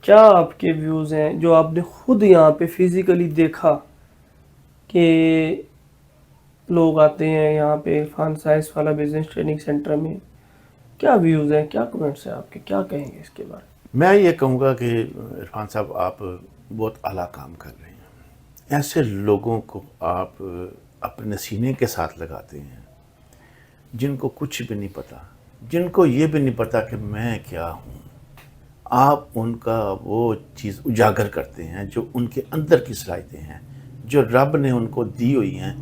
کیا آپ کے ویوز ہیں جو آپ نے خود یہاں پہ فزیکلی دیکھا کہ لوگ آتے ہیں یہاں پہ عرفان سائنس والا بزنس ٹریننگ سینٹر میں؟ کیا ویوز ہیں، کیا کمنٹس ہیں آپ کے، کیا کہیں گے اس کے بارے میں یہ کہوں گا کہ عرفان صاحب آپ بہت اعلیٰ کام کر رہے ہیں. ایسے لوگوں کو آپ اپنے سینے کے ساتھ لگاتے ہیں جن کو کچھ بھی نہیں پتا، جن کو یہ بھی نہیں پتا کہ میں کیا ہوں. آپ ان کا وہ چیز اجاگر کرتے ہیں جو ان کے اندر کی صلاحیتیں ہیں، جو رب نے ان کو دی ہوئی ہیں.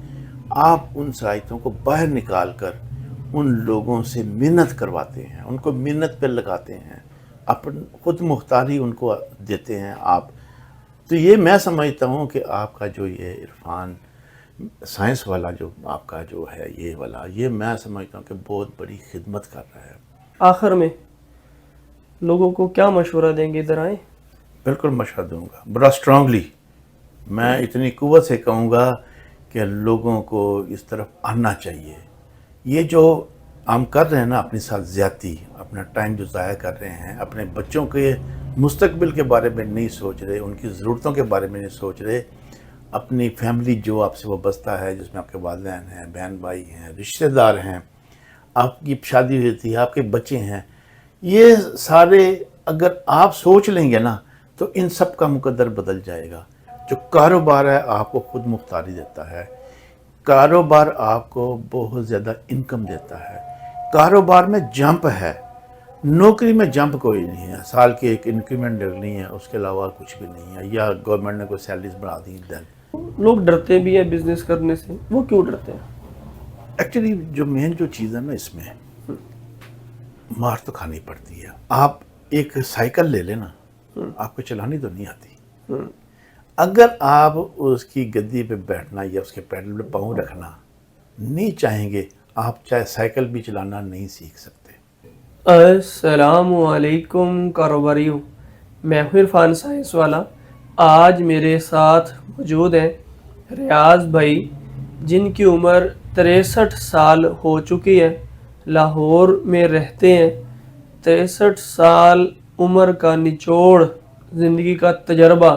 آپ ان صلاحیتوں کو باہر نکال کر ان لوگوں سے محنت کرواتے ہیں، ان کو محنت پہ لگاتے ہیں، اپن خود مختاری ان کو دیتے ہیں آپ. تو یہ میں سمجھتا ہوں کہ آپ کا جو یہ عرفان سائنس والا جو آپ کا جو ہے یہ والا، یہ میں سمجھتا ہوں کہ بہت بڑی خدمت کر رہا ہے. آخر میں لوگوں کو کیا مشورہ دیں گے؟ ادھر آئیں. بالکل مشورہ دوں گا بڑا اسٹرانگلی. میں اتنی قوت سے کہوں گا کہ لوگوں کو اس طرف آنا چاہیے. یہ جو ہم کر رہے ہیں نا اپنے ساتھ زیادتی، اپنا ٹائم جو ضائع کر رہے ہیں، اپنے بچوں کے مستقبل کے بارے میں نہیں سوچ رہے، ان کی ضرورتوں کے بارے میں نہیں سوچ رہے. اپنی فیملی جو آپ سے وابستہ ہے، جس میں آپ کے والدین ہیں، بہن بھائی ہیں، رشتہ دار ہیں، آپ کی شادی ہوئی تھی، آپ کے بچے ہیں، یہ سارے اگر آپ سوچ لیں گے نا تو ان سب کا مقدر بدل جائے گا. جو کاروبار ہے آپ کو خود مختاری دیتا ہے. کاروبار آپ کو بہت زیادہ انکم دیتا ہے. کاروبار میں جمپ ہے، نوکری میں جمپ کوئی نہیں ہے. سال کی ایک انکریمنٹ لگنی ہے، اس کے علاوہ کچھ بھی نہیں ہے، یا گورنمنٹ نے کوئی سیلریز بڑھا دی. دین لوگ ڈرتے بھی ہیں بزنس کرنے سے، وہ کیوں ڈرتے ہیں؟ ایکچولی جو مین جو چیز ہے نا اس میں مار تو کھانی پڑتی ہے. آپ ایک سائیکل لے لیں نا، آپ کو چلانی تو نہیں آتی. اگر آپ اس کی گدی پہ بیٹھنا یا اس کے پیڈل پہ پاؤں رکھنا نہیں چاہیں گے، آپ چاہے سائیکل بھی چلانا نہیں سیکھ سکتے. السلام علیکم کاروباریوں، میں ہوں عرفان سائنس والا. آج میرے ساتھ موجود ہیں ریاض بھائی، جن کی عمر 63 سال ہو چکی ہے، لاہور میں رہتے ہیں. 63 سال عمر کا نچوڑ زندگی کا تجربہ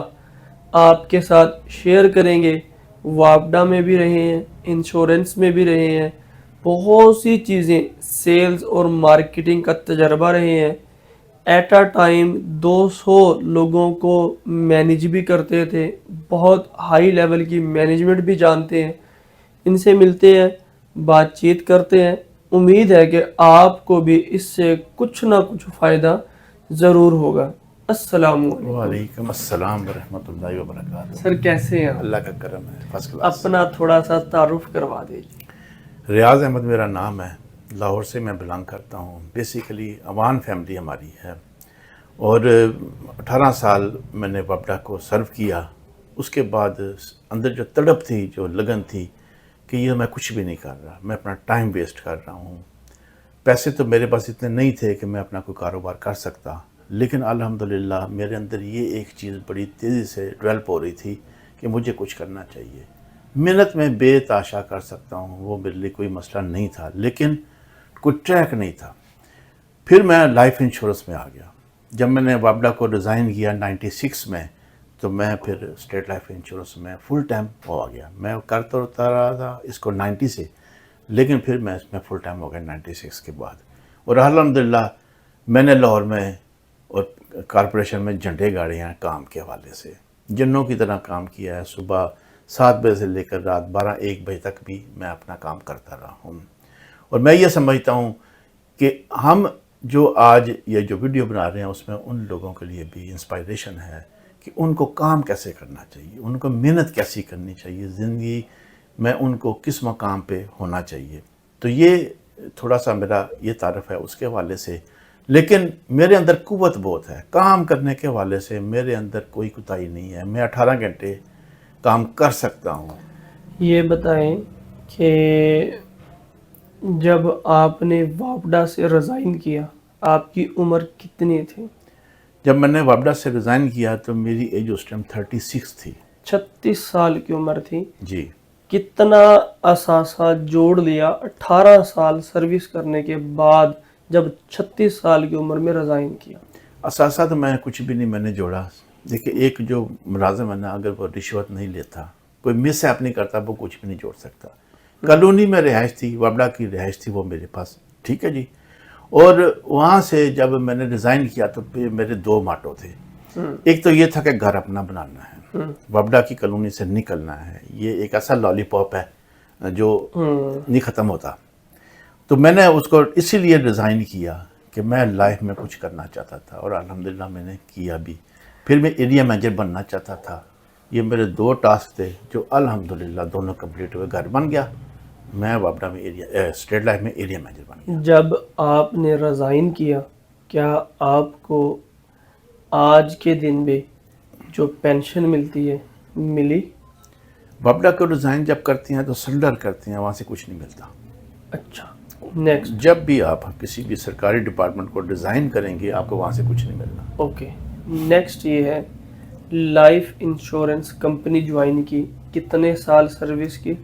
آپ کے ساتھ شیئر کریں گے. وابڈا میں بھی رہے ہیں، انشورنس میں بھی رہے ہیں، بہت سی چیزیں، سیلز اور مارکیٹنگ کا تجربہ رہے ہیں. ایٹ اے ٹائم 200 لوگوں کو مینیج بھی کرتے تھے، بہت ہائی لیول کی مینجمنٹ بھی جانتے ہیں. ان سے ملتے ہیں، بات چیت کرتے ہیں. امید ہے کہ آپ کو بھی اس سے کچھ نہ کچھ فائدہ ضرور ہوگا. السلام علیکم. وعلیکم السلام ورحمۃ اللہ وبرکاتہ. سر کیسے ہیں آپ؟ اللہ کا کرم ہے، فرسٹ کلاس. اپنا تھوڑا سا تعارف کروا دیجیے. ریاض احمد میرا نام ہے، لاہور سے میں بلانگ کرتا ہوں. بیسیکلی عوان فیملی ہماری ہے، اور 18 سال میں نے وابڈا کو سرو کیا. اس کے بعد اندر جو تڑپ تھی، جو لگن تھی کہ یہ میں کچھ بھی نہیں کر رہا، میں اپنا ٹائم ویسٹ کر رہا ہوں. پیسے تو میرے پاس اتنے نہیں تھے کہ میں اپنا کوئی کاروبار کر سکتا، لیکن الحمدللہ میرے اندر یہ ایک چیز بڑی تیزی سے ڈیولپ ہو رہی تھی کہ مجھے کچھ کرنا چاہیے. محنت میں بے تاشا کر سکتا ہوں، وہ میرے لیے کوئی مسئلہ نہیں تھا، لیکن کوئی ٹریک نہیں تھا. پھر میں لائف انشورنس میں آ گیا. جب میں نے وابڈا کو ڈیزائن کیا 96 میں، تو میں پھر اسٹیٹ لائف انشورنس میں فل ٹائم ہو گیا. میں کرتا ہوتا رہا تھا اس کو 90 سے، لیکن پھر میں اس میں فل ٹائم ہو گیا 96 کے بعد. اور الحمدللہ میں نے لاہور میں اور کارپوریشن میں جھنڈے گاڑے ہیں کام کے حوالے سے، جنوں کی طرح کام کیا ہے. صبح 7 بجے سے لے کر رات 12-1 بجے تک بھی میں اپنا کام کرتا رہا ہوں. اور میں یہ سمجھتا ہوں کہ ہم جو آج یہ جو ویڈیو بنا رہے ہیں اس میں ان لوگوں کے لیے بھی انسپائریشن ہے کہ ان کو کام کیسے کرنا چاہیے، ان کو محنت کیسی کرنی چاہیے، زندگی میں ان کو کس مقام پہ ہونا چاہیے. تو یہ تھوڑا سا میرا یہ تعارف ہے اس کے حوالے سے. لیکن میرے اندر قوت بہت ہے، کام کرنے کے حوالے سے میرے اندر کوئی کوتاہی نہیں ہے. میں 18 گھنٹے کام کر سکتا ہوں. یہ بتائیں کہ جب آپ نے وابڈا سے ریزائن کیا، آپ کی عمر کتنی تھی؟ جب میں نے وابڈا سے ریزائن کیا تو میری ایج اس ٹائم 36 تھی. 36 سال کی عمر تھی. جی. کتنا اثاثہ جوڑ لیا 18 سال سروس کرنے کے بعد جب 36 سال کی عمر میں ریزائن کیا؟ اثاثہ تو میں کچھ بھی نہیں میں نے جوڑا. دیکھیں ایک جو ملازم ہے نا اگر وہ رشوت نہیں لیتا, کوئی مس ایپ نہیں کرتا, وہ کچھ بھی نہیں جوڑ سکتا. کالونی میں رہائش تھی, وابڈا کی رہائش تھی وہ میرے پاس, ٹھیک ہے جی. اور وہاں سے جب میں نے ریزائن کیا تو پھر میرے 2 ماٹو تھے. ایک تو یہ تھا کہ گھر اپنا بنانا ہے, وابڈا کی کالونی سے نکلنا ہے. یہ ایک ایسا لالی پاپ ہے جو نہیں ختم ہوتا. تو میں نے اس کو اسی لیے ریزائن کیا کہ میں لائف میں کچھ کرنا چاہتا تھا, اور الحمدللہ میں نے کیا بھی. پھر میں ایریا مینیجر بننا چاہتا تھا. یہ میرے 2 ٹاسک تھے جو الحمدللہ دونوں کمپلیٹ ہوئے. گھر بن گیا, میں وابڈا میں اسٹیٹ لائف میں ایریا مینیجر بن گیا. جب آپ نے ریزائن کیا, کیا آپ کو آج کے دن بھی جو پینشن ملتی ہے ملی؟ وابڈا کو ریزائن جب کرتے ہیں تو سرنڈر کرتے ہیں, وہاں سے کچھ نہیں ملتا. اچھا, نیکسٹ. جب بھی آپ کسی بھی سرکاری ڈپارٹمنٹ کو ڈیزائن کریں گے آپ کو وہاں سے کچھ نہیں ملنا. اوکے, نیکسٹ یہ ہے لائف انشورنس کمپنی جوائن کی, کتنے سال سروس کی؟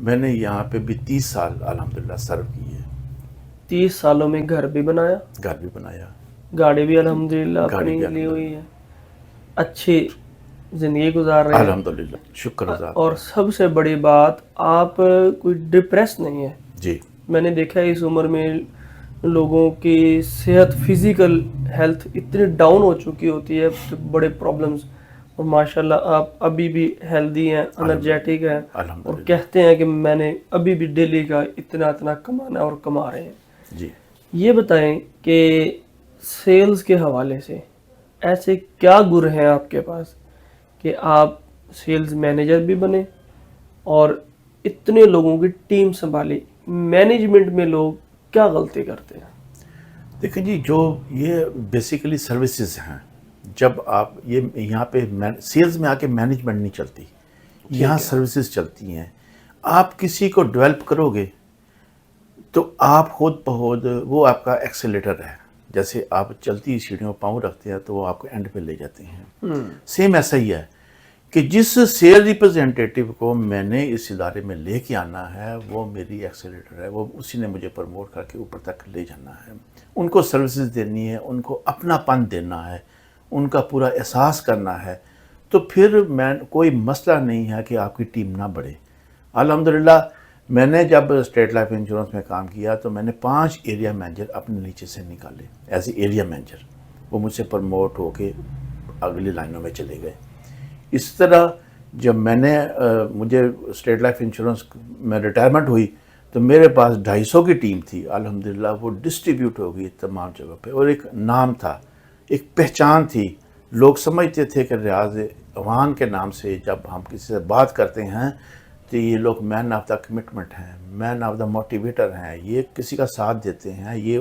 میں نے یہاں پہ بھی 30 سال الحمدللہ سرو کی ہے. 30 سالوں میں گھر بھی بنایا, گھر بھی بنایا, گاڑی بھی الحمدللہ گاڑی اپنی بھی لی ہوئی ہے, اچھی زندگی گزار رہے ہیں الحمدللہ, شکر ادا. اور سب سے بڑی بات آپ کوئی ڈپریس نہیں ہے. جی میں نے دیکھا ہے اس عمر میں لوگوں کی صحت فزیکل ہیلتھ اتنی ڈاؤن ہو چکی ہوتی ہے, بڑے پرابلمز, اور ماشاءاللہ آپ ابھی بھی ہیلدی ہیں, انرجیٹک ہیں, اور الحمدللہ. کہتے ہیں کہ میں نے ابھی بھی ڈیلی کا اتنا کمانا اور کما رہے ہیں. جی یہ بتائیں کہ سیلز کے حوالے سے ایسے کیا گر ہیں آپ کے پاس کہ آپ سیلز مینیجر بھی بنے اور اتنے لوگوں کی ٹیم سنبھالی؟ مینجمنٹ میں لوگ کیا غلطی کرتے ہیں؟ دیکھیں جی, جو یہ بیسیکلی سروسز ہیں, جب آپ یہ یہاں پہ سیلز میں آ کے مینجمنٹ نہیں چلتی, یہاں سروسز چلتی ہیں. آپ کسی کو ڈیولپ کرو گے تو آپ خود بخود وہ آپ کا ایکسیلیٹر ہے. جیسے آپ چلتی سیڑھیوں پاؤں رکھتے ہیں تو وہ آپ کو اینڈ پہ لے جاتے ہیں. سیم ایسا ہی ہے کہ جس سیل ریپرزینٹیٹیو کو میں نے اس ادارے میں لے کے آنا ہے وہ میری ایکسیلیٹر ہے, وہ اسی نے مجھے پروموٹ کر کے اوپر تک لے جانا ہے. ان کو سروسز دینی ہے, ان کو اپنا پن دینا ہے, ان کا پورا احساس کرنا ہے. تو پھر کوئی مسئلہ نہیں ہے کہ آپ کی ٹیم نہ بڑھے. الحمدللہ میں نے جب اسٹیٹ لائف انشورنس میں کام کیا تو میں نے 5 ایریا مینیجر اپنے نیچے سے نکالے ایز اے ایریا مینیجر. وہ مجھ سے پروموٹ ہو کے اگلی لائنوں میں چلے گئے. اس طرح جب میں نے مجھے اسٹیٹ لائف انشورنس میں ریٹائرمنٹ ہوئی تو میرے پاس 250 کی ٹیم تھی. الحمدللہ وہ ڈسٹریبیوٹ ہو گئی تمام جگہ پہ, اور ایک نام تھا, ایک پہچان تھی. لوگ سمجھتے تھے کہ ریاض عوان کے نام سے جب ہم کسی سے بات کرتے ہیں تو یہ لوگ مین آف دا کمٹمنٹ ہیں, مین آف دا موٹیویٹر ہیں, یہ کسی کا ساتھ دیتے ہیں, یہ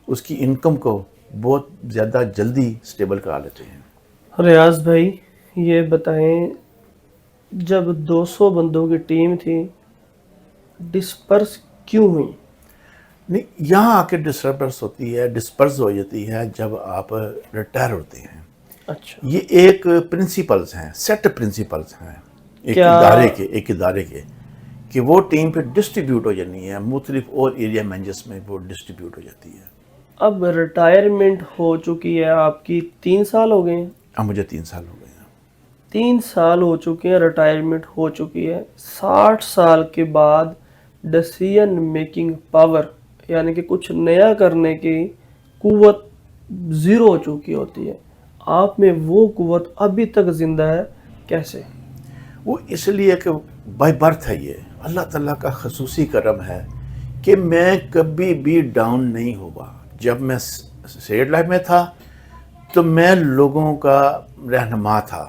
اس کی انکم کو بہت زیادہ جلدی سٹیبل کرا لیتے ہیں. ریاض بھائی یہ بتائیں, جب 200 بندوں کی ٹیم تھی ڈسپرس کیوں ہوئی؟ نہیں, یہاں آ کے ڈسٹربنس ہوتی ہے, ڈسپرس ہو جاتی ہے جب آپ ریٹائر ہوتے ہیں. اچھا, یہ ایک پرنسپلز ہیں, سیٹ پرنسپلز ہیں ایک ادارے کے کہ وہ ٹیم پہ ڈسٹریبیوٹ ہو جانی ہے, مختلف اور ایریا مینیجرز میں وہ ڈسٹریبیوٹ ہو جاتی ہے. اب ریٹائرمنٹ ہو چکی ہے آپ کی, 3 سال ہو گئے ہیں؟ اب مجھے 3 سال ہو گئے ہیں. 3 سال ہو چکے ہیں, ریٹائرمنٹ ہو چکی ہے. 60 سال کے بعد ڈیسیژن میکنگ پاور یعنی کہ کچھ نیا کرنے کی قوت 0 ہو چکی ہوتی ہے. آپ میں وہ قوت ابھی تک زندہ ہے, کیسے؟ وہ اس لیے کہ بائی برتھ ہے, یہ اللہ تعالیٰ کا خصوصی کرم ہے کہ میں کبھی بھی ڈاؤن نہیں ہوا. جب میں اسٹیٹ لائف میں تھا تو میں لوگوں کا رہنما تھا,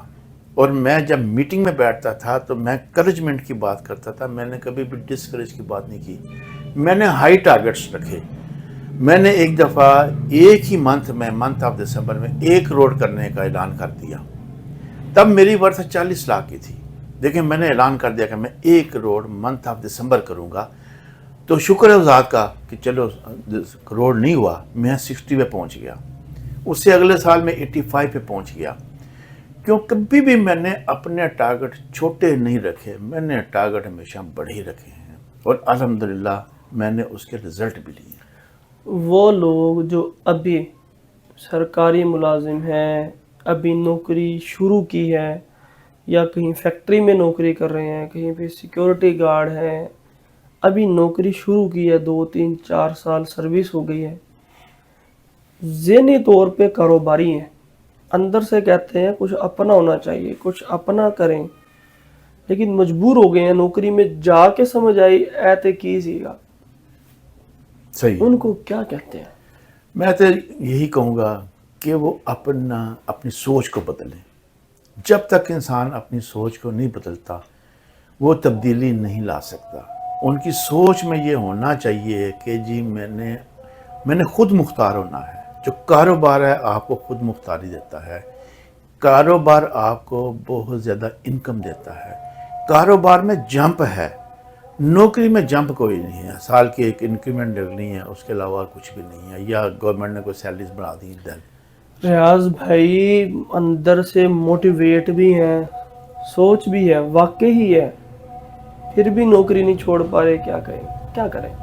اور میں جب میٹنگ میں بیٹھتا تھا تو میں انکریجمنٹ کی بات کرتا تھا. میں نے کبھی بھی ڈسکریج کی بات نہیں کی. میں نے ہائی ٹارگٹس رکھے. میں نے ایک دفعہ ایک ہی منتھ آف دسمبر میں 1 کروڑ کرنے کا اعلان کر دیا. تب میری ورتھ 40 لاکھ کی تھی. دیکھیں میں نے اعلان کر دیا کہ میں 1 کروڑ منتھ آف دسمبر کروں گا. تو شکر ہے ذات کا کہ چلو کروڑ نہیں ہوا, میں 60 پہ پہنچ گیا. اس سے اگلے سال میں 85 پہ پہنچ گیا. کیوں کبھی بھی میں نے اپنے ٹارگٹ چھوٹے نہیں رکھے, میں نے ٹارگٹ ہمیشہ بڑے ہی رکھے ہیں, اور الحمدللہ میں نے اس کے رزلٹ بھی لیے. وہ لوگ جو ابھی سرکاری ملازم ہیں, ابھی نوکری شروع کی ہے, یا کہیں فیکٹری میں نوکری کر رہے ہیں, کہیں پہ سیکیورٹی گارڈ ہیں, ابھی نوکری شروع کی ہے, 2 3 4 سال سروس ہو گئی ہے, ذہنی طور پہ کاروباری ہیں, اندر سے کہتے ہیں کچھ اپنا ہونا چاہیے, کچھ اپنا کریں, لیکن مجبور ہو گئے ہیں نوکری میں جا کے سمجھ آئی ایتے کی سیگا, صحیح. ان کو کیا کہتے ہیں؟ میں تو یہی کہوں گا کہ وہ اپنی سوچ کو بدلیں. جب تک انسان اپنی سوچ کو نہیں بدلتا وہ تبدیلی نہیں لا سکتا. ان کی سوچ میں یہ ہونا چاہیے کہ جی میں نے خود مختار ہونا ہے. جو کاروبار ہے آپ کو خود مختاری دیتا ہے. کاروبار آپ کو بہت زیادہ انکم دیتا ہے. کاروبار میں جمپ ہے, نوکری میں جمپ کوئی نہیں ہے. سال کی ایک انکریمنٹ ڈلنی ہے, اس کے علاوہ کچھ بھی نہیں ہے, یا گورنمنٹ نے کوئی سیلریز بڑھا دی دل. ریاض بھائی اندر سے موٹیویٹ بھی ہیں, سوچ بھی ہے, واقعی ہی ہے, پھر بھی نوکری نہیں چھوڑ پا رہے, کیا کریں, کیا کریں؟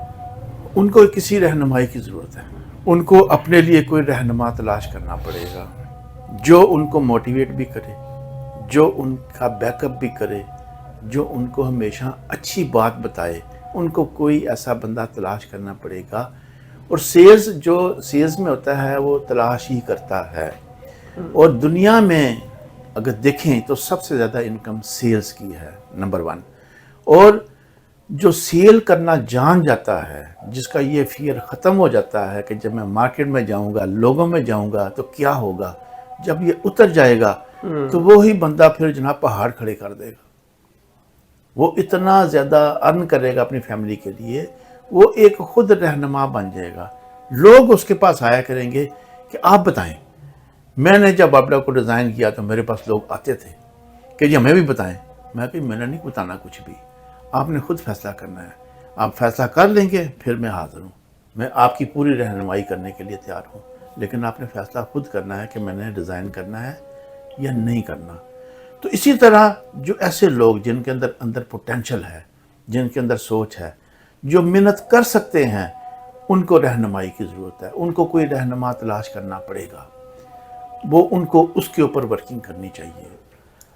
ان کو کسی رہنمائی کی ضرورت ہے. ان کو اپنے لیے کوئی رہنما تلاش کرنا پڑے گا جو ان کو موٹیویٹ بھی کرے, جو ان کا بیک اپ بھی کرے, جو ان کو ہمیشہ اچھی بات بتائے. ان کو کوئی ایسا بندہ تلاش کرنا پڑے گا. اور سیلز میں ہوتا ہے وہ تلاش ہی کرتا ہے. اور دنیا میں اگر دیکھیں تو سب سے زیادہ انکم سیلز کی ہے, نمبر 1. اور جو سیل کرنا جان جاتا ہے, جس کا یہ فیئر ختم ہو جاتا ہے کہ جب میں مارکیٹ میں جاؤں گا, لوگوں میں جاؤں گا تو کیا ہوگا, جب یہ اتر جائے گا تو وہی بندہ پھر جناب پہاڑ کھڑے کر دے گا. وہ اتنا زیادہ ارن کرے گا اپنی فیملی کے لیے, وہ ایک خود رہنما بن جائے گا. لوگ اس کے پاس آیا کریں گے کہ آپ بتائیں. میں نے جب اپنا کو ڈیزائن کیا تو میرے پاس لوگ آتے تھے کہ جی ہمیں بھی بتائیں. میں کہ میں نے نہیں بتانا کچھ بھی, آپ نے خود فیصلہ کرنا ہے. آپ فیصلہ کر لیں گے پھر میں حاضر ہوں, میں آپ کی پوری رہنمائی کرنے کے لیے تیار ہوں, لیکن آپ نے فیصلہ خود کرنا ہے کہ میں نے ڈیزائن کرنا ہے یا نہیں کرنا. تو اسی طرح جو ایسے لوگ جن کے اندر پوٹینشل ہے, جن کے اندر سوچ ہے, جو محنت کر سکتے ہیں, ان کو رہنمائی کی ضرورت ہے. ان کو کوئی رہنما تلاش کرنا پڑے گا. وہ ان کو اس کے اوپر ورکنگ کرنی چاہیے.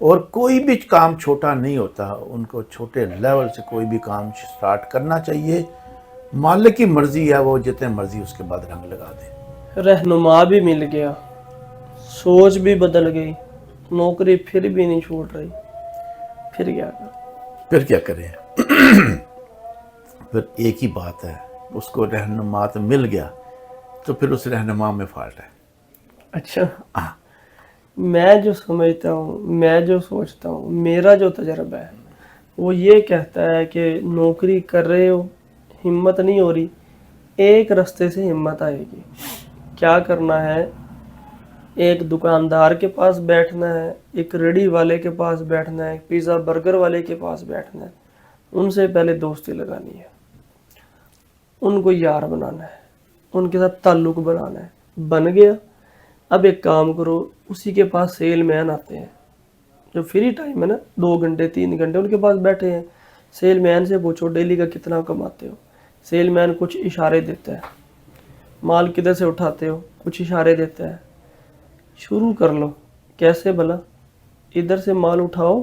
اور کوئی بھی کام چھوٹا نہیں ہوتا, ان کو چھوٹے لیول سے کوئی بھی کام سٹارٹ کرنا چاہیے. مالک کی مرضی ہے, وہ جتنے مرضی اس کے بعد رنگ لگا دے. رہنما بھی مل گیا, سوچ بھی بدل گئی, نوکری پھر بھی نہیں چھوڑ رہی, پھر کیا کریں؟ پھر کیا کریں؟ پھر ایک ہی بات ہے, اس کو رہنما تو مل گیا تو پھر اس رہنما میں فالٹ ہے. اچھا, میں جو سمجھتا ہوں, میں جو سوچتا ہوں, میرا جو تجربہ ہے وہ یہ کہتا ہے کہ نوکری کر رہے ہو, ہمت نہیں ہو رہی, ایک رستے سے ہمت آئے گی. کیا کرنا ہے؟ ایک دکاندار کے پاس بیٹھنا ہے, ایک ریڑھی والے کے پاس بیٹھنا ہے, ایک پیزا برگر والے کے پاس بیٹھنا ہے. ان سے پہلے دوستی لگانی ہے, ان کو یار بنانا ہے, ان کے ساتھ تعلق بنانا ہے. بن گیا, اب ایک کام کرو, اسی کے پاس سیل مین آتے ہیں جو فری ٹائم ہے نا, 2 گھنٹے 3 گھنٹے ان کے پاس بیٹھے ہیں. سیل مین سے پوچھو ڈیلی کا کتنا کماتے ہو. سیل مین کچھ اشارے دیتا ہے, مال کدھر سے اٹھاتے ہو, کچھ اشارے دیتا ہے. شروع کر لو. کیسے بھلا؟ ادھر سے مال اٹھاؤ,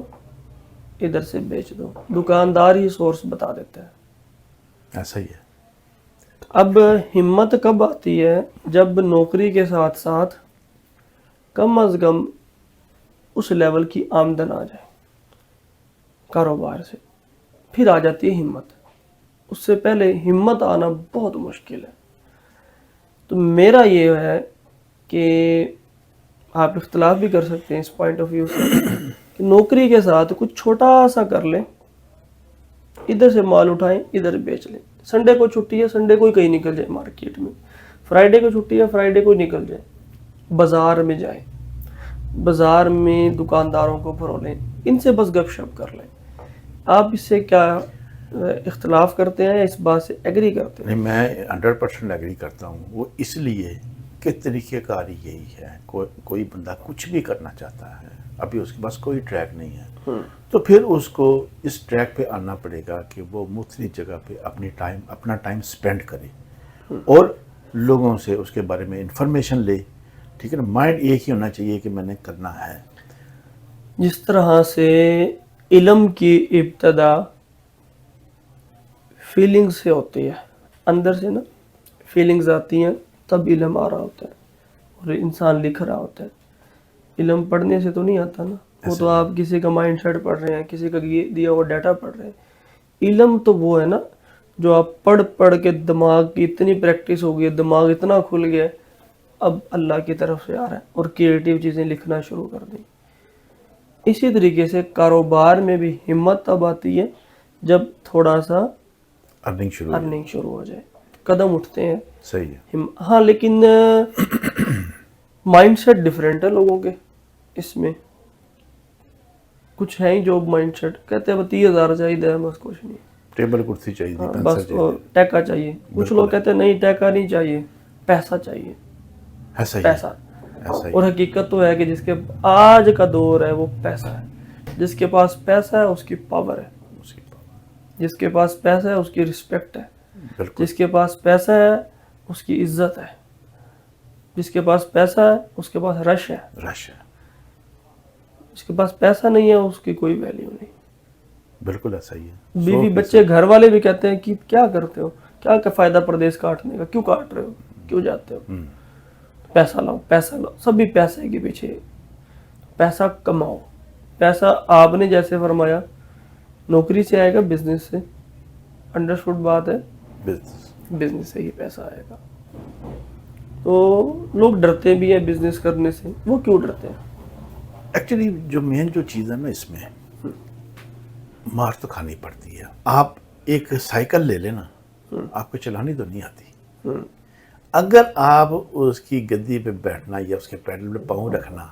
ادھر سے بیچ دو. دکاندار ہی سورس بتا دیتا ہے. ایسا ہی ہے. اب ہمت کب آتی ہے؟ جب نوکری کے ساتھ ساتھ کم از کم اس لیول کی آمدن آ جائے کاروبار سے, پھر آ جاتی ہے ہمت. اس سے پہلے ہمت آنا بہت مشکل ہے. تو میرا یہ ہے کہ آپ اختلاف بھی کر سکتے ہیں اس پوائنٹ آف ویو سے کہ نوکری کے ساتھ کچھ چھوٹا سا کر لیں, ادھر سے مال اٹھائیں, ادھر بیچ لیں. سنڈے کو چھٹی ہے, سنڈے کو ہی کہیں نکل جائے مارکیٹ میں. فرائیڈے کو چھٹی ہے, فرائیڈے کو نکل جائے, بازار میں جائیں, بازار میں دکانداروں کو پرولیں, ان سے بس گپ شپ کر لیں. آپ اس سے کیا اختلاف کرتے ہیں یا اس بات سے ایگری کرتے ہیں؟ نہیں, میں 100% ایگری کرتا ہوں. وہ اس لیے کہ طریقہ کار یہی ہے. کوئی بندہ کچھ بھی کرنا چاہتا ہے, ابھی اس کے پاس کوئی ٹریک نہیں ہے, تو پھر اس کو اس ٹریک پہ آنا پڑے گا کہ وہ مختلف جگہ پہ اپنا ٹائم سپینڈ کرے اور لوگوں سے اس کے بارے میں انفارمیشن لے, ٹھیک ہے نا, مائنڈ ایک ہی ہونا چاہیے کہ میں نے کرنا ہے. جس طرح سے علم کی ابتدا فیلنگ سے ہوتی ہے, اندر سے نا فیلنگز آتی ہیں تب علم آ رہا ہوتا ہے اور انسان لکھ رہا ہوتا ہے. علم پڑھنے سے تو نہیں آتا نا, وہ تو آپ کسی کا مائنڈ سیٹ پڑھ رہے ہیں, کسی کا دیا ہوا ڈیٹا پڑھ رہے ہیں. علم تو وہ ہے نا جو آپ پڑھ کے دماغ کی اتنی پریکٹس ہو گئی, دماغ اتنا کھل گیا, اب اللہ کی طرف سے آ رہا ہے اور کریٹیو چیزیں لکھنا شروع کر دیں. اسی طریقے سے کاروبار میں بھی ہمت تب آتی ہے جب تھوڑا سا ارننگ شروع ہو جائے, قدم اٹھتے ہیں. صحیح ہے. ہاں لیکن مائنڈ سیٹ ڈفرینٹ ہے لوگوں کے. اس میں کچھ ہیں جو مائنڈ سیٹ کہتے ہیں 30,000 چاہیے بس کچھ نہیں, ٹیبل کرسی چاہیے, بس ٹیکا چاہیے. کچھ لوگ کہتے ہیں نہیں ٹیکا نہیں چاہیے, پیسہ چاہیے, پیسہ. اور حقیقت تو ہے کہ جس کے آج کا دور ہے وہ پیسہ ہے. جس کے پاس پیسہ ہے اس کی پاور ہے, جس کے پاس پیسہ ہے اس کی رسپیکٹ ہے, جس کے پاس پیسہ ہے اس کی عزت ہے, جس کے پاس پیسہ ہے اس کے پاس رش ہے. جس کے پاس پیسہ نہیں ہے اس کی کوئی ویلیو نہیں. بالکل ایسا ہی ہے. بیوی بچے گھر والے بھی کہتے ہیں کہ کیا کرتے ہو, کیا فائدہ پردیس کاٹنے کا, کیوں کاٹ رہے ہو, کیوں جاتے ہو, پیسہ لاؤ پیسہ لاؤ. سبھی پیسے کے پیچھے, پیسہ کماؤ. پیسہ آپ نے جیسے فرمایا نوکری سے آئے گا, بزنس سے, انڈرسٹوڈ بات ہے, بزنس سے ہی پیسہ آئے گا. تو لوگ ڈرتے بھی ہیں بزنس کرنے سے. وہ کیوں ڈرتے ہیں؟ ایکچولی جو مین جو چیز ہے نا اس میں مار تو کھانی پڑتی ہے. آپ ایک سائیکل لے لیں نا, آپ کو چلانی تو نہیں آتی. اگر آپ اس کی گدی پہ بیٹھنا یا اس کے پیڈل پہ پاؤں رکھنا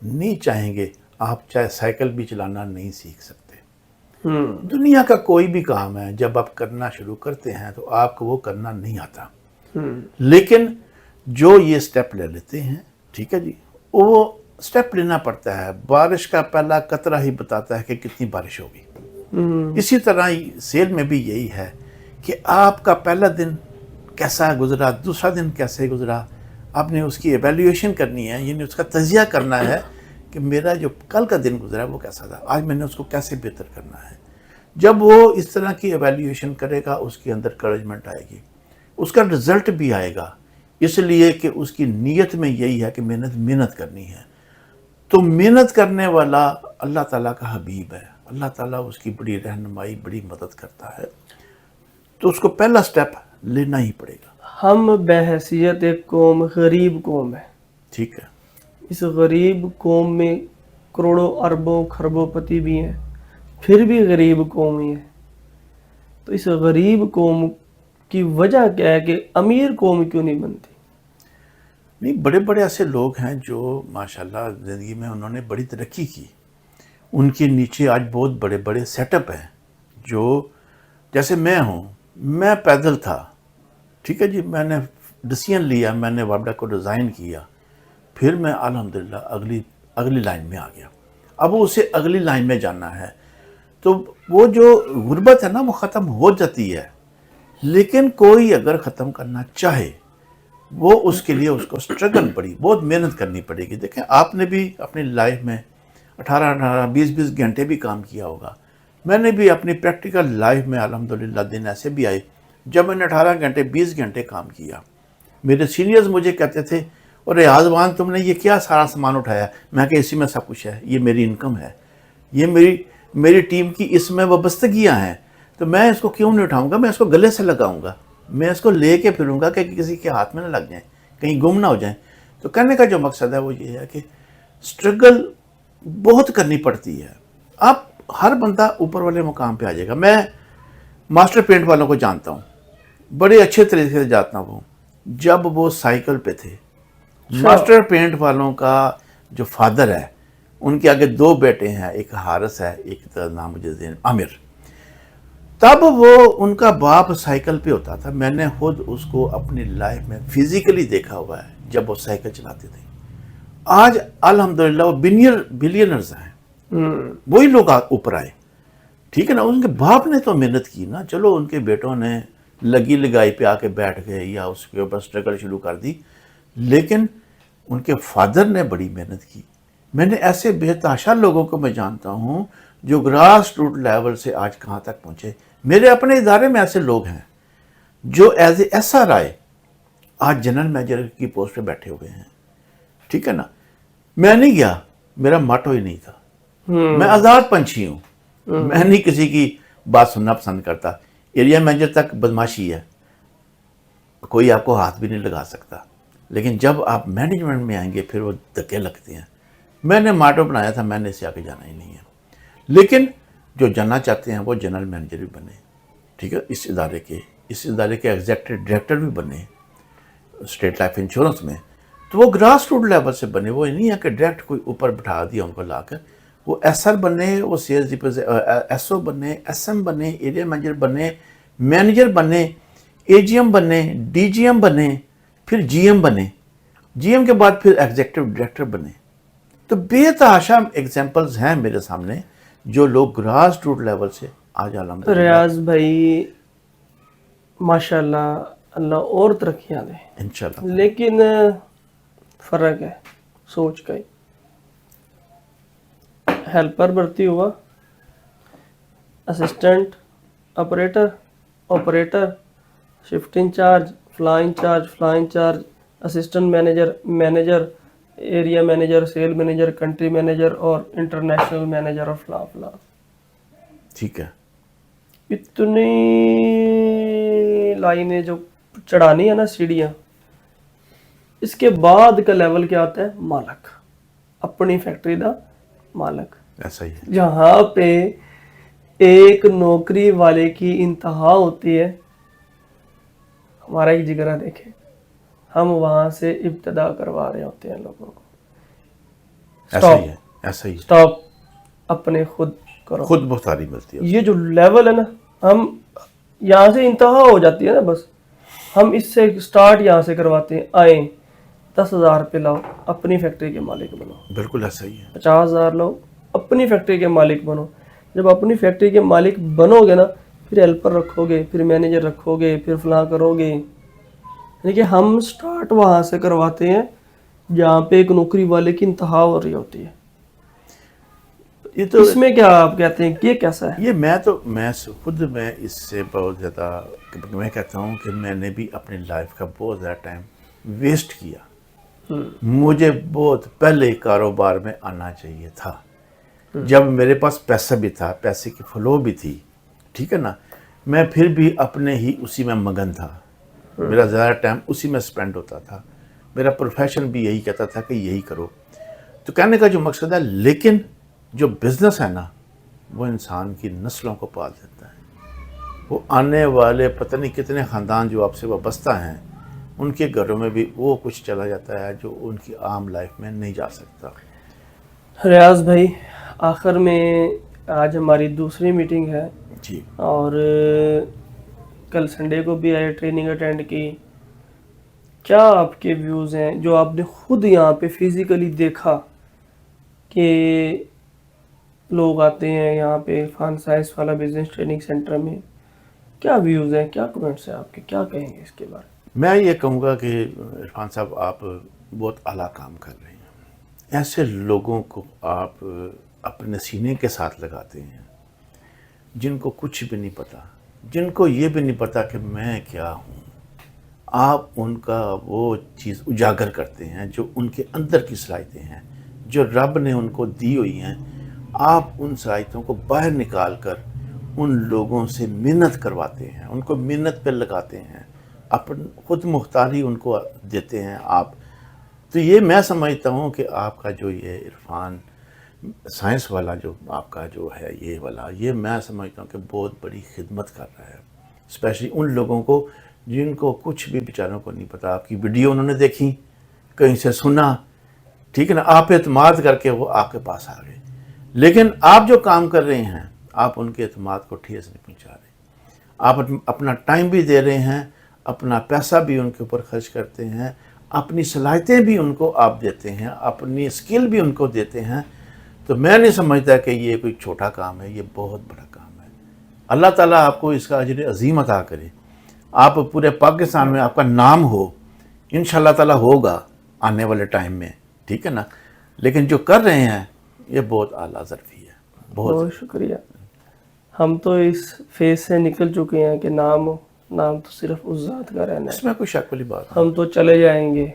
نہیں چاہیں گے, آپ چاہے سائیکل بھی چلانا نہیں سیکھ سکتے. دنیا کا کوئی بھی کام ہے جب آپ کرنا شروع کرتے ہیں تو آپ کو وہ کرنا نہیں آتا. لیکن جو یہ سٹیپ لے لیتے ہیں, ٹھیک ہے جی, وہ سٹیپ لینا پڑتا ہے. بارش کا پہلا قطرہ ہی بتاتا ہے کہ کتنی بارش ہوگی. اسی طرح سیل میں بھی یہی ہے کہ آپ کا پہلا دن کیسا گزرا, دوسرا دن کیسے گزرا, آپ نے اس کی ایویلیویشن کرنی ہے, یعنی اس کا تجزیہ کرنا ہے کہ میرا جو کل کا دن گزرا وہ کیسا تھا, آج میں نے اس کو کیسے بہتر کرنا ہے. جب وہ اس طرح کی ایویلیویشن کرے گا اس کے اندر کریجمنٹ آئے گی, اس کا رزلٹ بھی آئے گا, اس لیے کہ اس کی نیت میں یہی ہے کہ محنت کرنی ہے. تو محنت کرنے والا اللہ تعالیٰ کا حبیب ہے, اللہ تعالیٰ اس کی بڑی رہنمائی بڑی مدد کرتا ہے. تو اس کو پہلا سٹیپ لینا ہی پڑے گا. ہم بحیثیت ایک قوم غریب قوم ہے, ٹھیک ہے. اس غریب قوم میں کروڑوں اربوں خربوں پتی بھی ہیں, پھر بھی غریب قوم ہی ہے. تو اس غریب قوم کی وجہ کیا ہے کہ امیر قوم کیوں نہیں بنتی؟ نہیں, بڑے بڑے ایسے لوگ ہیں جو ماشاءاللہ زندگی میں انہوں نے بڑی ترقی کی. ان کے نیچے آج بہت بڑے بڑے سیٹ اپ ہیں. جو جیسے میں ہوں, میں پیدل تھا, ٹھیک ہے جی, میں نے ڈیسیژن لیا, میں نے وابڈا کو ڈیزائن کیا, پھر میں الحمدللہ اگلی لائن میں آ گیا. اب اسے اگلی لائن میں جانا ہے تو وہ جو غربت ہے نا وہ ختم ہو جاتی ہے. لیکن کوئی اگر ختم کرنا چاہے وہ اس کے لیے اس کو سٹرگل بہت محنت کرنی پڑے گی. دیکھیں آپ نے بھی اپنی لائف میں 18-20 گھنٹے بھی کام کیا ہوگا. میں نے بھی اپنی پریکٹیکل لائف میں الحمدللہ دن ایسے بھی آئے جب میں نے 18 گھنٹے 20 گھنٹے کام کیا. میرے سینئرز مجھے کہتے تھے, اور ریاضوان تم نے یہ کیا سارا سامان اٹھایا؟ میں کہ اسی میں سب کچھ ہے, یہ میری انکم ہے, یہ میری ٹیم کی اس میں وابستگیاں ہیں, تو میں اس کو کیوں نہیں اٹھاؤں گا, میں اس کو گلے سے لگاؤں گا, میں اس کو لے کے پھروں گا کہ کسی کے ہاتھ میں نہ لگ جائیں, کہیں گم نہ ہو جائیں. تو کہنے کا جو مقصد ہے وہ یہ ہے کہ سٹرگل بہت کرنی پڑتی ہے. آپ ہر بندہ اوپر والے مقام پہ آ جائے گا. میں ماسٹر پینٹ والوں کو جانتا ہوں, بڑے اچھے طریقے سے جانتا ہوں. جب وہ سائیکل پہ تھے, ماسٹر پینٹ والوں کا جو فادر ہے, ان کے آگے 2 بیٹے ہیں, ایک حارث ہے, ایک نام مجھے ذہن عامر. تب وہ ان کا باپ سائیکل پہ ہوتا تھا. میں نے خود اس کو اپنی لائف میں فزیکلی دیکھا ہوا ہے جب وہ سائیکل چلاتے تھے. آج الحمدللہ وہ بلینرز ہیں, وہی لوگ اوپر آئے, ٹھیک ہے نا. ان کے باپ نے تو محنت کی نا, چلو ان کے بیٹوں نے لگی لگائی پہ آ کے بیٹھ گئے یا اس کے اوپر سٹرگل شروع کر دی, لیکن ان کے فادر نے بڑی محنت کی. میں نے ایسے بے تحاشا لوگوں کو میں جانتا ہوں جو گراس روٹ لیول سے آج کہاں تک پہنچے. میرے اپنے ادارے میں ایسے لوگ ہیں جو ایز اے ایس آر آئی آج جنرل مینیجر کی پوسٹ پہ بیٹھے ہوئے ہیں. ٹھیک ہے نا. میں نہیں گیا, میرا ماٹو ہی نہیں تھا. میں آزاد پنچھی ہوں, میں نہیں کسی کی بات سننا پسند کرتا. ایریا مینیجر تک بدماشی ہے, کوئی آپ کو ہاتھ بھی نہیں لگا سکتا. لیکن جب آپ مینجمنٹ میں آئیں گے پھر وہ دھکے لگتے ہیں. میں نے ماٹو بنایا تھا, میں نے اسے آگے جانا ہی نہیں ہے. لیکن جو جاننا چاہتے ہیں وہ جنرل مینیجر بھی بنے. ٹھیک ہے, اس ادارے کے ایگزیکٹو ڈائریکٹر بھی بنے اسٹیٹ لائف انشورنس میں. تو وہ گراس روٹ لیول سے بنے. وہ نہیں ہے کہ ڈائریکٹ کوئی اوپر بٹھا دیا ان کو لا کر. وہ ایس آر بنے, وہ سیلز ایس او بنے, ایس ایم بنے, ایریا مینیجر بنے, مینیجر بنے, اے جی ایم بنے, ڈی جی ایم بنے, پھر جی ایم بنے, جی ایم کے بعد پھر ایگزیکٹو ڈائریکٹر بنے. تو بے تحاشا ایگزامپلز ہیں میرے سامنے جو لوگ گراس روٹ لیول سے آج الحمد للہ. ریاض بھائی ماشاء اللہ, اللہ اور ترقیاں دے انشاءاللہ. لیکن فرق ہے سوچ کا ہی. ہیلپر بھرتی ہوا, اسسٹنٹ, آپریٹر, شفٹ انچارج, فلائی incharge, assistant manager, area manager, sale manager, country manager اور انٹرنیشنل مینیجر اور فلاں. ٹھیک ہے. اتنی لائنیں جو چڑھانی ہے نا سیڑھیاں, اس کے بعد کا لیول کیا آتا ہے؟ مالک, اپنی فیکٹری دا مالک. ایسا ہی ہے. جہاں پہ ایک نوکری والے کی انتہا ہوتی ہے, ہمارا ایک جگرا دیکھیں, ہم وہاں سے ابتدا کروا رہے ہوتے ہیں لوگوں کو. ایسا ہی ہے. ایسا ہی ہے. سٹاپ, اپنے خود کرو. خود مختاری ملتی ہے. یہ جو لیول ہے نا, ہم یہاں سے انتہا ہو جاتی ہے نا, بس ہم اس سے سٹارٹ یہاں سے کرواتے ہیں. آئیں 10,000 پہ لاؤ, اپنی فیکٹری کے مالک بنو. بالکل ایسا ہی ہے. 50,000 لاؤ, اپنی فیکٹری کے مالک بنو. جب اپنی فیکٹری کے مالک بنو گے نا, پھر ہیلپر رکھو گے, پھر مینیجر رکھو گے, پھر فلاں کرو گے. یعنی کہ ہم سٹارٹ وہاں سے کرواتے ہیں جہاں پہ ایک نوکری والے کی انتہا ہو رہی ہوتی ہے. یہ تو اس میں کیا آپ کہتے ہیں, یہ کیسا ہے؟ یہ میں خود میں اس سے بہت زیادہ, میں کہتا ہوں کہ میں نے بھی اپنی لائف کا بہت زیادہ ٹائم ویسٹ کیا. مجھے بہت پہلے کاروبار میں آنا چاہیے تھا, جب میرے پاس پیسہ بھی تھا, پیسے کی فلو بھی تھی. ٹھیک ہے نا. میں پھر بھی اپنے ہی اسی میں مگن تھا, میرا زیادہ ٹائم اسی میں سپینڈ ہوتا تھا. میرا پروفیشن بھی یہی کہتا تھا کہ یہی کرو. تو کہنے کا جو مقصد ہے, لیکن جو بزنس ہے نا وہ انسان کی نسلوں کو پال دیتا ہے. وہ آنے والے پتہ نہیں کتنے خاندان جو آپ سے وابستہ ہیں, ان کے گھروں میں بھی وہ کچھ چلا جاتا ہے جو ان کی عام لائف میں نہیں جا سکتا. ریاض بھائی, آخر میں آج ہماری دوسری میٹنگ ہے, جی. اور کل سنڈے کو بھی آئے, ٹریننگ اٹینڈ کی. کیا آپ کے ویوز ہیں جو آپ نے خود یہاں پہ فزیکلی دیکھا کہ لوگ آتے ہیں یہاں پہ عرفان سائنس والا بزنس ٹریننگ سینٹر میں؟ کیا ویوز ہیں, کیا کمنٹس ہیں آپ کے, کیا کہیں گے اس کے بارے میں؟ میں یہ کہوں گا کہ عرفان صاحب آپ بہت اعلیٰ کام کر رہے ہیں. ایسے لوگوں کو آپ اپنے سینے کے ساتھ لگاتے ہیں جن کو کچھ بھی نہیں پتا, جن کو یہ بھی نہیں پتا کہ میں کیا ہوں. آپ ان کا وہ چیز اجاگر کرتے ہیں جو ان کے اندر کی صلاحیتیں ہیں, جو رب نے ان کو دی ہوئی ہیں. آپ ان صلاحیتوں کو باہر نکال کر ان لوگوں سے محنت کرواتے ہیں, ان کو محنت پہ لگاتے ہیں, خود مختاری ان کو دیتے ہیں آپ. تو یہ میں سمجھتا ہوں کہ آپ کا جو یہ عرفان سائنس والا جو آپ کا جو ہے یہ والا, یہ میں سمجھتا ہوں کہ بہت بڑی خدمت کر رہا ہے, اسپیشلی ان لوگوں کو جن کو کچھ بھی بیچاروں کو نہیں پتا. آپ کی ویڈیو انہوں نے دیکھی, کہیں سے سنا, ٹھیک ہے نا, آپ اعتماد کر کے وہ آپ کے پاس آ گئے. لیکن آپ جو کام کر رہے ہیں آپ ان کے اعتماد کو ٹھیس نہیں پہنچا رہے. آپ اپنا ٹائم بھی دے رہے ہیں, اپنا پیسہ بھی ان کے اوپر خرچ کرتے ہیں, اپنی صلاحیتیں بھی ان کو آپ دیتے ہیں, اپنی اسکل بھی ان کو دیتے ہیں. تو میں نہیں سمجھتا کہ یہ کوئی چھوٹا کام ہے, یہ بہت بڑا کام ہے. اللہ تعالیٰ آپ کو اس کا اجر عظیم عطا کرے. آپ پورے پاکستان میں آپ کا نام ہو, انشاءاللہ تعالیٰ ہوگا, آنے والے ٹائم میں، ٹھیک ہے نا، لیکن جو کر رہے ہیں یہ بہت اعلیٰ ظرفی ہے، بہت شکریہ. ہم تو اس فیز سے نکل چکے ہیں کہ نام تو صرف اس ذات کا رہنا ہے. اس میں کوئی شک والی بات نہیں. ہم تو چلے جائیں گے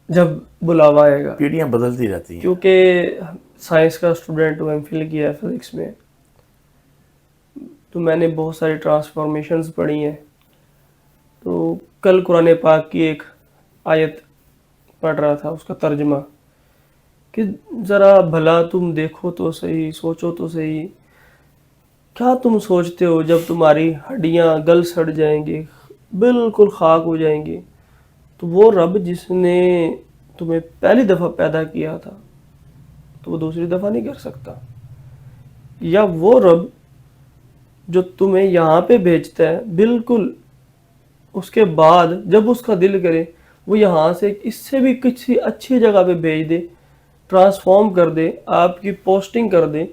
جب بلاوا آئے گا، پیڑھیاں بدلتی رہتی ہیں. کیونکہ سائنس کا اسٹوڈنٹ ہوں، ایم فل کیا ہے فزکس میں، تو میں نے بہت ساری ٹرانسفارمیشنز پڑھی ہیں. تو کل قرآن پاک کی ایک آیت پڑھ رہا تھا، اس کا ترجمہ، کہ ذرا بھلا تم دیکھو تو صحیح، سوچو تو صحیح، کیا تم سوچتے ہو جب تمہاری ہڈیاں گل سڑ جائیں گی، بالکل خاک ہو جائیں گی، تو وہ رب جس نے تمہیں پہلی دفعہ پیدا کیا تھا تو وہ دوسری دفعہ نہیں کر سکتا؟ یا وہ رب جو تمہیں یہاں پہ بھیجتا ہے، بالکل اس کے بعد جب اس کا دل کرے وہ یہاں سے اس سے بھی کسی اچھی جگہ پہ بھیج دے، ٹرانسفارم کر دے، آپ کی پوسٹنگ کر دے،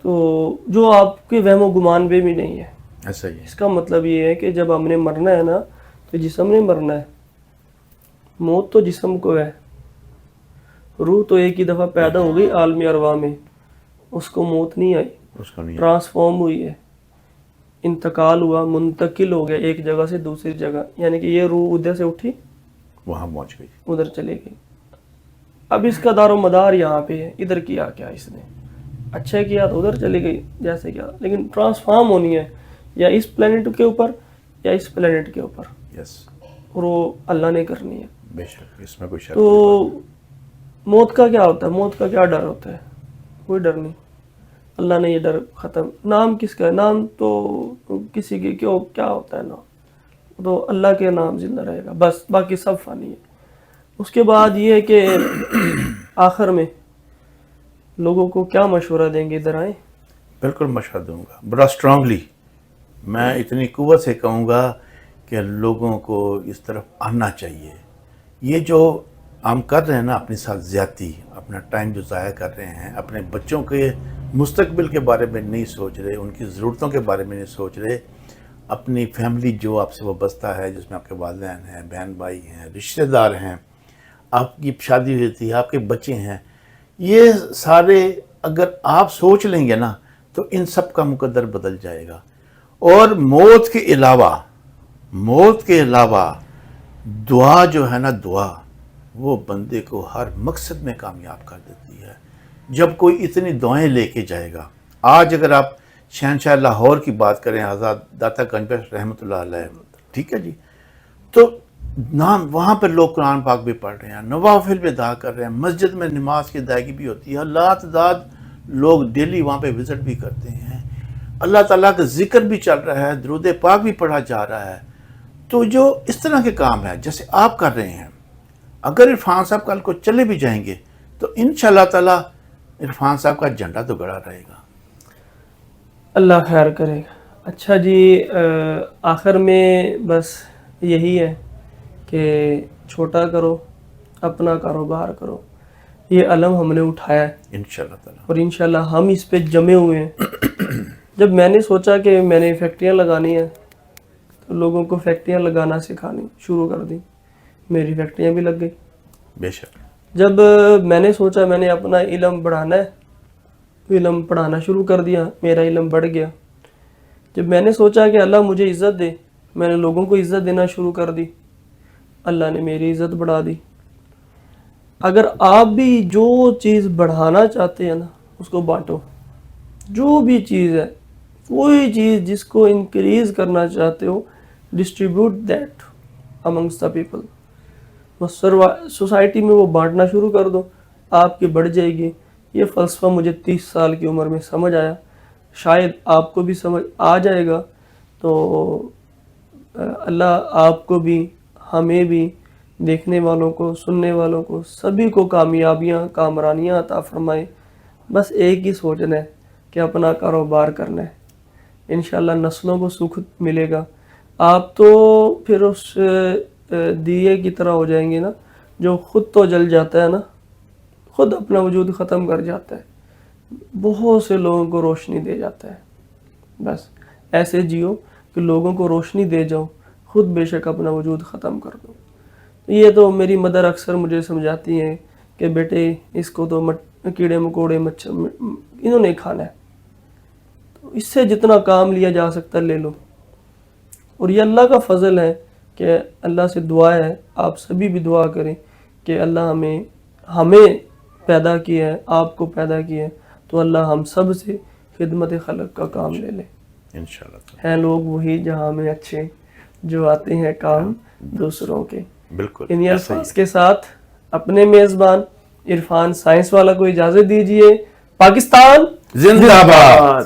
تو جو آپ کے وہم و گمان پہ بھی نہیں ہے. ایسا ہی ہے. اس کا مطلب یہ ہے کہ جب ہم نے مرنا ہے نا تو جسم نے مرنا ہے. موت تو جسم کو ہے، روح تو ایک ہی دفعہ پیدا ہو گئی عالم ارواح میں، اس کو موت نہیں آئی، اس کو نہیں. ٹرانسفارم ہوئی ہے، انتقال ہوا، منتقل ہو گیا ایک جگہ سے دوسری جگہ. یعنی کہ یہ روح ادھر سے اٹھی وہاں پہنچ گئی، ادھر چلے گئی. اب اس کا دار و مدار یہاں پہ ہے. ادھر کیا کیا اس نے اچھا کیا تو ادھر چلی گئی جیسے کیا، لیکن ٹرانسفارم ہونی ہے یا اس پلینٹ کے اوپر یا اس پلینٹ کے اوپر، یس، اور وہ اللہ نے کرنی ہے. بے شک اس میں کوئی شک تو نہیں. موت کا کیا ہوتا ہے؟ موت کا کیا ڈر ہوتا ہے؟ کوئی ڈر نہیں. اللہ نے یہ ڈر ختم. نام کس کا ہے؟ نام تو کسی کے کیا ہوتا ہے نام؟ تو اللہ کے نام زندہ رہے گا بس، باقی سب فانی ہے. اس کے بعد یہ ہے کہ آخر میں لوگوں کو کیا مشورہ دیں گے؟ ادھر آئیں. بالکل مشورہ دوں گا بڑا اسٹرانگلی. میں اتنی قوت سے کہوں گا کہ لوگوں کو اس طرف آنا چاہیے. یہ جو ہم کر رہے ہیں نا اپنے ساتھ زیادتی، اپنا ٹائم جو ضائع کر رہے ہیں، اپنے بچوں کے مستقبل کے بارے میں نہیں سوچ رہے، ان کی ضرورتوں کے بارے میں نہیں سوچ رہے، اپنی فیملی جو آپ سے وابستہ ہے، جس میں آپ کے والدین ہیں، بہن بھائی ہیں، رشتہ دار ہیں، آپ کی شادی ہوئی تھی، آپ کے بچے ہیں، یہ سارے اگر آپ سوچ لیں گے نا تو ان سب کا مقدر بدل جائے گا. اور موت کے علاوہ دعا جو ہے نا، دعا وہ بندے کو ہر مقصد میں کامیاب کر دیتی ہے. جب کوئی اتنی دعائیں لے کے جائے گا، آج اگر آپ شہنشاہ لاہور کی بات کریں، آزاد داتا گنج بخش رحمۃ اللہ علیہ، ٹھیک ہے جی، تو نام وہاں پر لوگ قرآن پاک بھی پڑھ رہے ہیں، نوافل بھی ادا کر رہے ہیں، مسجد میں نماز کی ادائیگی بھی ہوتی ہے، اللہ تعداد لوگ ڈیلی وہاں پہ وزٹ بھی کرتے ہیں، اللہ تعالیٰ کا ذکر بھی چل رہا ہے، درود پاک بھی پڑھا جا رہا ہے. تو جو اس طرح کے کام ہے جیسے آپ کر رہے ہیں، اگر عرفان صاحب کل کو چلے بھی جائیں گے تو انشاءاللہ تعالیٰ عرفان صاحب کا جھنڈا تو گڑا رہے گا. اللہ خیر کرے گا. اچھا جی، آخر میں بس یہی ہے کہ چھوٹا کرو، اپنا کاروبار کرو. یہ علم ہم نے اٹھایا ہے انشاءاللہ تعالیٰ، اور انشاءاللہ ہم اس پہ جمے ہوئے ہیں. جب میں نے سوچا کہ میں نے فیکٹریاں لگانی ہیں تو لوگوں کو فیکٹریاں لگانا سکھانی شروع کر دی. میری فیکٹریاں بھی لگ گئی. بے شک. جب میں نے سوچا میں نے اپنا علم بڑھانا ہے، علم پڑھانا شروع کر دیا، میرا علم بڑھ گیا. جب میں نے سوچا کہ اللہ مجھے عزت دے، میں نے لوگوں کو عزت دینا شروع کر دی، اللہ نے میری عزت بڑھا دی. اگر آپ بھی جو چیز بڑھانا چاہتے ہیں نا اس کو بانٹو. جو بھی چیز ہے، کوئی چیز جس کو انکریز کرنا چاہتے ہو، distribute that amongst the people. بس سوسائٹی میں وہ بانٹنا شروع کر دو، آپ کی بڑھ جائے گی. یہ فلسفہ مجھے 30 سال کی عمر میں سمجھ آیا، شاید آپ کو بھی سمجھ آ جائے گا. تو اللہ آپ کو بھی، ہمیں بھی، دیکھنے والوں کو، سننے والوں کو، سبھی کو کامیابیاں، کامرانیاں عطا فرمائے. بس ایک ہی سوچنا ہے کہ اپنا کاروبار کرنا ہے. انشاءاللہ نسلوں کو سکھ ملے گا. آپ تو پھر اس دیے کی طرح ہو جائیں گے نا جو خود تو جل جاتا ہے نا، خود اپنا وجود ختم کر جاتا ہے، بہت سے لوگوں کو روشنی دے جاتا ہے. بس ایسے جیو کہ لوگوں کو روشنی دے جاؤ، خود بے شک اپنا وجود ختم کر دو. یہ تو میری مدر اکثر مجھے سمجھاتی ہیں کہ بیٹے اس کو تو کیڑے مکوڑے مچھر انہوں نے کھانا ہے، تو اس سے جتنا کام لیا جا سکتا ہے لے لو. اور یہ اللہ کا فضل ہے کہ اللہ سے دعا ہے، آپ سبھی بھی دعا کریں کہ اللہ ہمیں پیدا کیا ہے، آپ کو پیدا کیا ہے، تو اللہ ہم سب سے خدمت خلق کا کام لے لے. انشاءاللہ ہیں لوگ وہی جہاں میں اچھے جو آتے ہیں کام دوسروں کے. بالکل انہی ایسا ہی الفاظ کے ساتھ اپنے میزبان عرفان سائنس والا کو اجازت دیجیے. پاکستان زندہ باد.